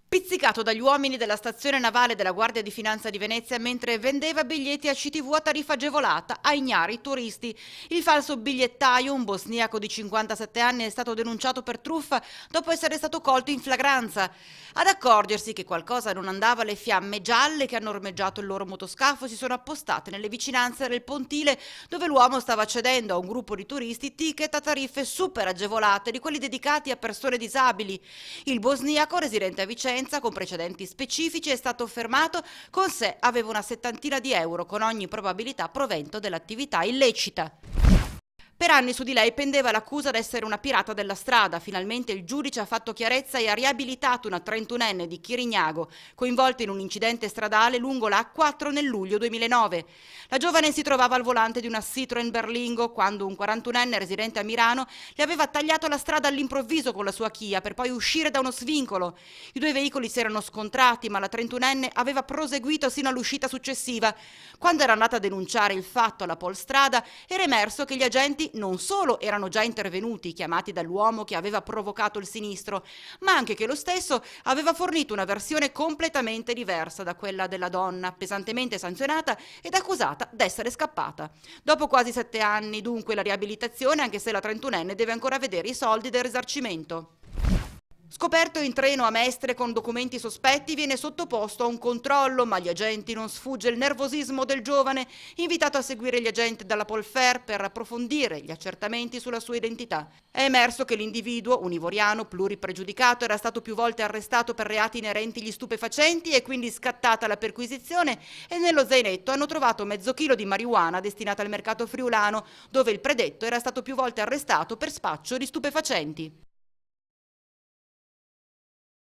Pizzicato dagli uomini della stazione navale della Guardia di Finanza di Venezia mentre vendeva biglietti a CTV a tariffa agevolata a ignari turisti. Il falso bigliettaio, un bosniaco di 57 anni, è stato denunciato per truffa dopo essere stato colto in flagranza. Ad accorgersi che qualcosa non andava, le fiamme gialle che hanno ormeggiato il loro motoscafo si sono appostate nelle vicinanze del pontile dove l'uomo stava cedendo a un gruppo di turisti ticket a tariffe super agevolate, di quelli dedicati a persone disabili. Il bosniaco, residente a Vicenza, con precedenti specifici, è stato fermato. Con sé aveva una settantina di euro, con ogni probabilità provento dell'attività illecita. Per anni su di lei pendeva l'accusa d'essere una pirata della strada. Finalmente il giudice ha fatto chiarezza e ha riabilitato una 31enne di Chirignago, coinvolta in un incidente stradale lungo la A4 nel luglio 2009. La giovane si trovava al volante di una Citroen Berlingo quando un 41enne residente a Milano le aveva tagliato la strada all'improvviso con la sua Kia per poi uscire da uno svincolo. I due veicoli si erano scontrati, ma la 31enne aveva proseguito sino all'uscita successiva. Quando era andata a denunciare il fatto alla Polstrada, era emerso che gli agenti non solo erano già intervenuti, chiamati dall'uomo che aveva provocato il sinistro, ma anche che lo stesso aveva fornito una versione completamente diversa da quella della donna, pesantemente sanzionata ed accusata d'essere scappata. Dopo quasi 7 anni, dunque, la riabilitazione, anche se la 31enne deve ancora vedere i soldi del risarcimento. Scoperto in treno a Mestre con documenti sospetti, viene sottoposto a un controllo, ma agli agenti non sfugge il nervosismo del giovane, invitato a seguire gli agenti dalla Polfer per approfondire gli accertamenti sulla sua identità. È emerso che l'individuo, un ivoriano pluripregiudicato, era stato più volte arrestato per reati inerenti agli stupefacenti e quindi scattata la perquisizione, e nello zainetto hanno trovato mezzo chilo di marijuana destinata al mercato friulano, dove il predetto era stato più volte arrestato per spaccio di stupefacenti.